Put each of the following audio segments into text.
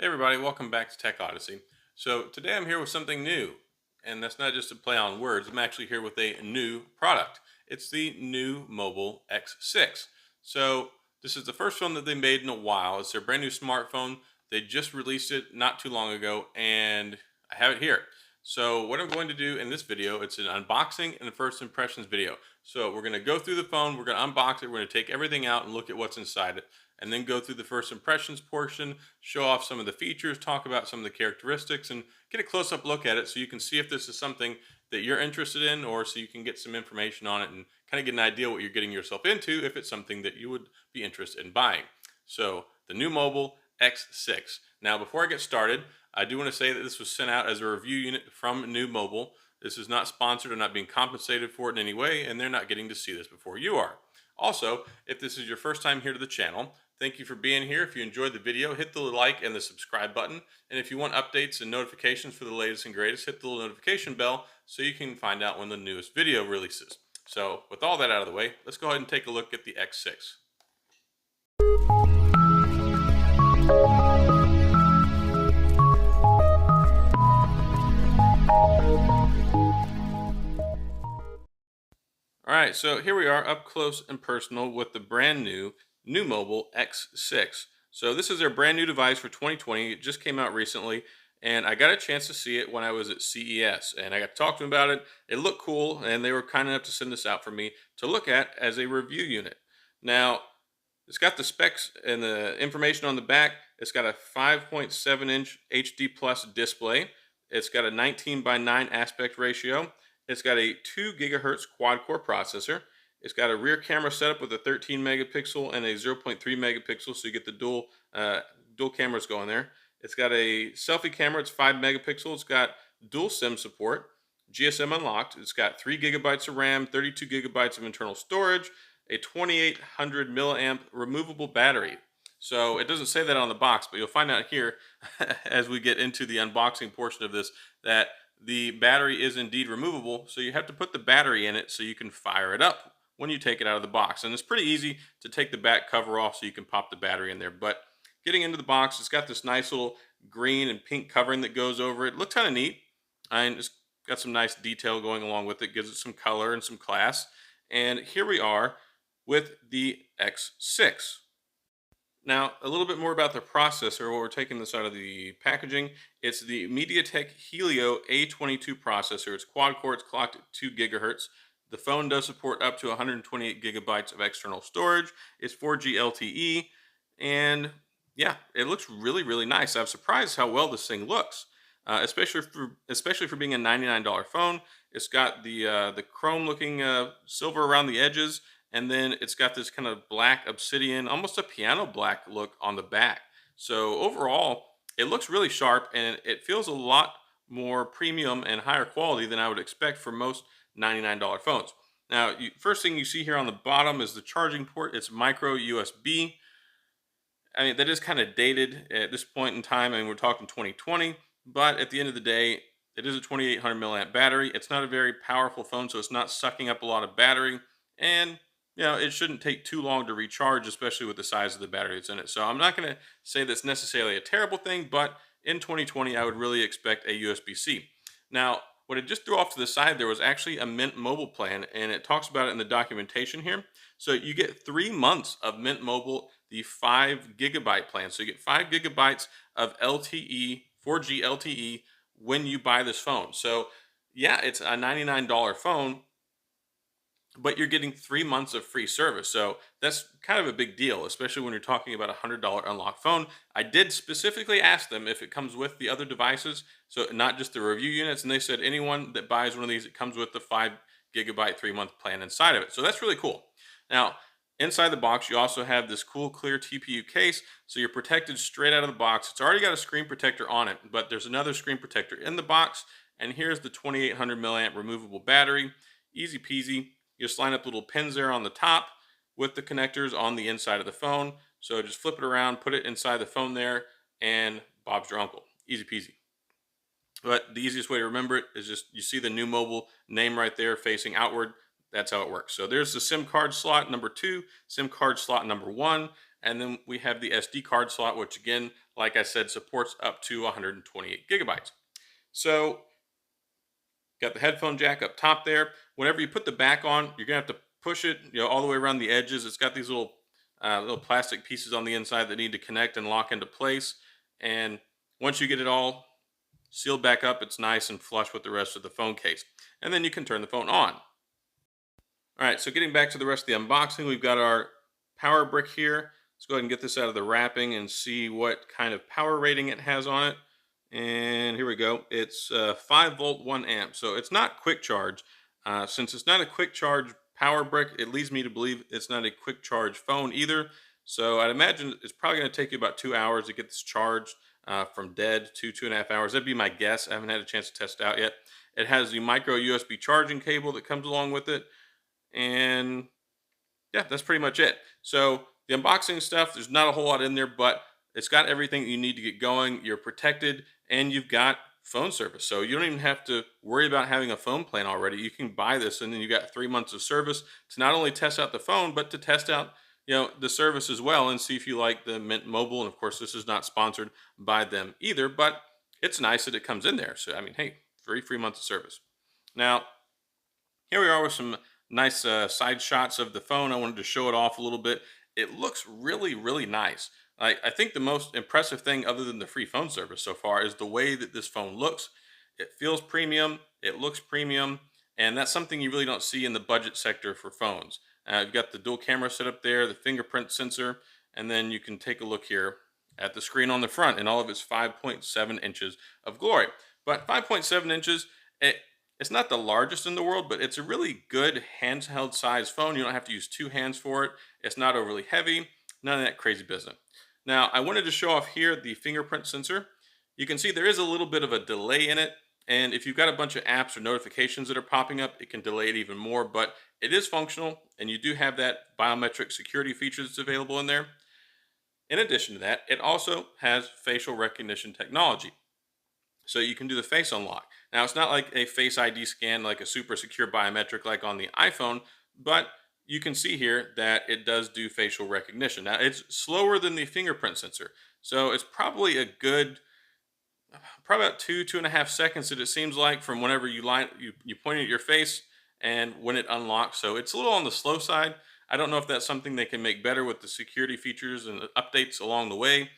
Hey everybody, welcome back to Tech Odyssey. So today I'm here with something new, and that's not just a play on words. I'm actually here with a new product. It's the NUU Mobile X6. So this is the first phone that they made in a while. It's their brand new smartphone. They just released it not too long ago, and I have it here. So what I'm going to do in this video, it's an unboxing and a first impressions video. So we're going to go through the phone, we're going to unbox it, we're going to take everything out and look at what's inside it, and then go through the first impressions portion, show off some of the features, talk about some of the characteristics, and get a close-up look at it so you can see if this is something that you're interested in, or so you can get some information on it and kind of get an idea what you're getting yourself into if it's something that you would be interested in buying. So the NUU Mobile X6. Now before I get started, I do want to say that this was sent out as a review unit from NUU Mobile. This is not sponsored or not being compensated for it in any way, and they're not getting to see this before you are. Also, if this is your first time here to the channel, thank you for being here. If you enjoyed the video, hit the like and the subscribe button. And if you want updates and notifications for the latest and greatest, hit the little notification bell so you can find out when the newest video releases. So with all that out of the way, let's go ahead and take a look at the X6. All right, so here we are up close and personal with the brand new NUU Mobile X6. So this is their brand new device for 2020. It just came out recently, and I got a chance to see it when I was at CES, and I got to talk to them about it. It looked cool, and they were kind enough to send this out for me to look at as a review unit. Now, it's got the specs and the information on the back. It's got a 5.7-inch HD plus display. It's got a 19:9 aspect ratio. It's got a 2 gigahertz quad core processor. It's got a rear camera setup with a 13 megapixel and a 0.3 megapixel, so you get the dual cameras going there. It's got a selfie camera. It's 5 megapixel. It's got dual SIM support, GSM unlocked. It's got 3 gigabytes of RAM, 32 gigabytes of internal storage, a 2800 milliamp removable battery. So it doesn't say that on the box, but you'll find out here as we get into the unboxing portion of this that the battery is indeed removable. So you have to put the battery in it so you can fire it up when you take it out of the box. And it's pretty easy to take the back cover off so you can pop the battery in there. But getting into the box, it's got this nice little green and pink covering that goes over it. Looks kind of neat. And it's got some nice detail going along with it. Gives it some color and some class. And here we are with the X6. Now, a little bit more about the processor. While we're taking this out of the packaging, it's the MediaTek Helio A22 processor. It's quad core. It's clocked at 2 gigahertz. The phone does support up to 128 gigabytes of external storage. It's 4G LTE, and yeah, it looks really, really nice. I'm surprised how well this thing looks, especially for being a $99 phone. It's got the chrome-looking silver around the edges. And then it's got this kind of black obsidian, almost a piano black look on the back. So overall, it looks really sharp, and it feels a lot more premium and higher quality than I would expect for most $99 phones. Now, first thing you see here on the bottom is the charging port. It's micro USB. I mean, that is kind of dated at this point in time. I mean, we're talking 2020, but at the end of the day, it is a 2800 milliamp battery. It's not a very powerful phone, so it's not sucking up a lot of battery. And it shouldn't take too long to recharge, especially with the size of the battery that's in it. So I'm not going to say that's necessarily a terrible thing, but in 2020, I would really expect a USB-C. Now, what it just threw off to the side, there was actually a Mint Mobile plan, and it talks about it in the documentation here. So you get 3 months of Mint Mobile, the 5 gigabyte plan. So you get 5 gigabytes of LTE, 4G LTE when you buy this phone. So yeah, it's a $99 phone, but you're getting 3 months of free service. So that's kind of a big deal, especially when you're talking about a $100 unlocked phone. I did specifically ask them if it comes with the other devices, so not just the review units, and they said anyone that buys one of these, it comes with the 5 gigabyte 3-month plan inside of it. So that's really cool. Now, inside the box, you also have this cool clear TPU case, so you're protected straight out of the box. It's already got a screen protector on it, but there's another screen protector in the box, and here's the 2800 milliamp removable battery. Easy peasy. You just line up little pins there on the top with the connectors on the inside of the phone. So just flip it around, put it inside the phone there, and Bob's your uncle. Easy peasy. But the easiest way to remember it is just, you see the NUU Mobile name right there facing outward. That's how it works. So there's the SIM card slot number 2, SIM card slot number 1, And then we have the SD card slot, which again, like I said, supports up to 128 gigabytes. So got the headphone jack up top there. Whenever you put the back on, you're gonna have to push it, all the way around the edges. It's got these little plastic pieces on the inside that need to connect and lock into place. And once you get it all sealed back up, it's nice and flush with the rest of the phone case. And then you can turn the phone on. All right, so getting back to the rest of the unboxing, we've got our power brick here. Let's go ahead and get this out of the wrapping and see what kind of power rating it has on it. And here we go. It's 5 volt, 1 amp. So it's not quick charge. Since it's not a quick charge power brick, it leads me to believe it's not a quick charge phone either. So I'd imagine it's probably going to take you about 2 hours to get this charged from dead to 2.5 hours. That'd be my guess. I haven't had a chance to test it out yet. It has the micro USB charging cable that comes along with it. And yeah, that's pretty much it. So the unboxing stuff, there's not a whole lot in there, but it's got everything you need to get going. You're protected and you've got phone service. So you don't even have to worry about having a phone plan already. You can buy this and then you got 3 months of service to not only test out the phone, but to test out the service as well and see if you like the Mint Mobile. And of course, this is not sponsored by them either, but it's nice that it comes in there. So I mean, hey, free months of service. Now, here we are with some nice side shots of the phone. I wanted to show it off a little bit. It looks really, really nice. I think the most impressive thing, other than the free phone service so far, is the way that this phone looks. It feels premium. It looks premium. And that's something you really don't see in the budget sector for phones. You've got the dual camera set up there, the fingerprint sensor, and then you can take a look here at the screen on the front and all of its 5.7 inches of glory. But 5.7 inches, it's not the largest in the world, but it's a really good handheld size phone. You don't have to use two hands for it. It's not overly heavy, none of that crazy business. Now, I wanted to show off here the fingerprint sensor. You can see there is a little bit of a delay in it. And if you've got a bunch of apps or notifications that are popping up, it can delay it even more, but it is functional. And you do have that biometric security feature that's available in there. In addition to that, it also has facial recognition technology. So you can do the face unlock. Now, it's not like a face ID scan, like a super secure biometric like on the iPhone, but you can see here that it does do facial recognition. Now, it's slower than the fingerprint sensor. So it's probably a good, probably about 2.5 seconds that it seems like from whenever you point it at your face and when it unlocks. So it's a little on the slow side. I don't know if that's something they can make better with the security features and the updates along the way,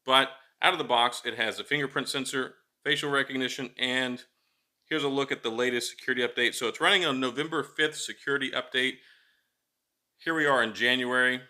but out of the box, it has a fingerprint sensor, facial recognition, and here's a look at the latest security update. So it's running on November 5th security update. Here we are in January.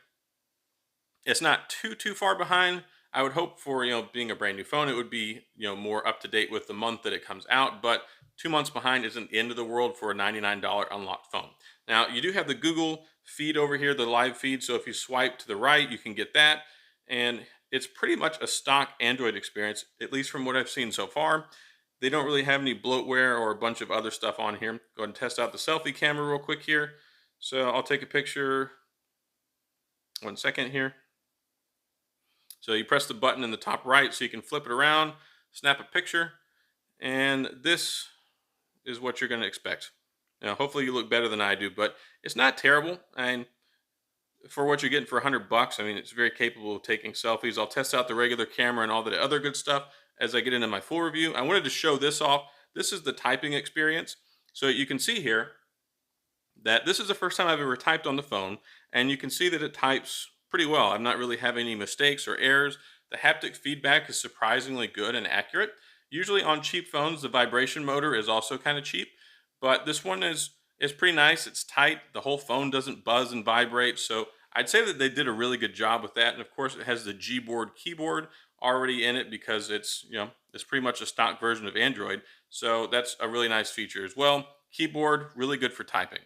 It's not too far behind. I would hope for, being a brand new phone, it would be, more up to date with the month that it comes out, but 2 months behind isn't the end of the world for a $99 unlocked phone. Now, you do have the Google feed over here, the live feed. So if you swipe to the right, you can get that. And it's pretty much a stock Android experience, at least from what I've seen so far. They don't really have any bloatware or a bunch of other stuff on here. Go ahead and test out the selfie camera real quick here. So I'll take a picture. 1 second here. So you press the button in the top right so you can flip it around, snap a picture, and this is what you're going to expect. Now, hopefully you look better than I do, but it's not terrible. And for what you're getting for $100, I mean, it's very capable of taking selfies. I'll test out the regular camera and all the other good stuff as I get into my full review. I wanted to show this off. This is the typing experience. So you can see here that this is the first time I've ever typed on the phone, and you can see that it types pretty well. I'm not really having any mistakes or errors. The haptic feedback is surprisingly good and accurate. Usually on cheap phones, the vibration motor is also kind of cheap, but this one is pretty nice. It's tight. The whole phone doesn't buzz and vibrate. So I'd say that they did a really good job with that. And of course, it has the Gboard keyboard already in it because it's pretty much a stock version of Android. So that's a really nice feature as well. Keyboard, really good for typing.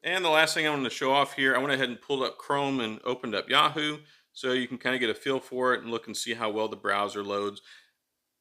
And the last thing I wanted to show off here, I went ahead and pulled up Chrome and opened up Yahoo so you can kind of get a feel for it and look and see how well the browser loads.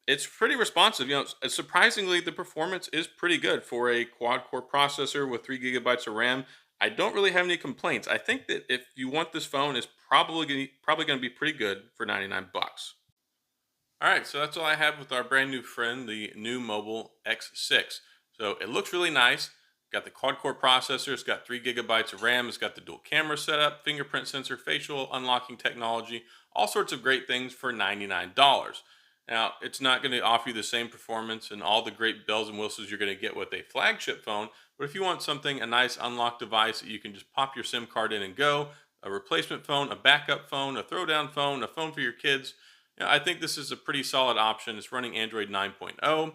It's pretty responsive. Surprisingly, the performance is pretty good for a quad-core processor with 3 gigabytes of RAM. I don't really have any complaints. I think that if you want this phone, it's probably going to be pretty good for $99. All right, so that's all I have with our brand new friend, the NUU Mobile X6. So it looks really nice. Got the quad-core processor. It's got 3 GB of RAM. It's got the dual camera setup, fingerprint sensor, facial unlocking technology, all sorts of great things for $99. Now, it's not going to offer you the same performance and all the great bells and whistles you're going to get with a flagship phone. But if you want something, a nice unlocked device that you can just pop your SIM card in and go, a replacement phone, a backup phone, a throwdown phone, a phone for your kids, I think this is a pretty solid option. It's running Android 9.0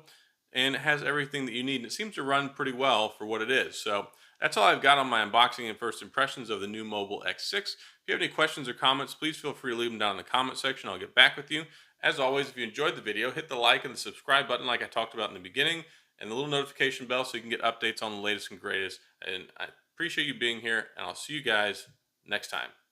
and it has everything that you need. And it seems to run pretty well for what it is. So that's all I've got on my unboxing and first impressions of the new Mobile X6. If you have any questions or comments, please feel free to leave them down in the comment section. I'll get back with you. As always, if you enjoyed the video, hit the like and the subscribe button like I talked about in the beginning, and the little notification bell so you can get updates on the latest and greatest. And I appreciate you being here, and I'll see you guys next time.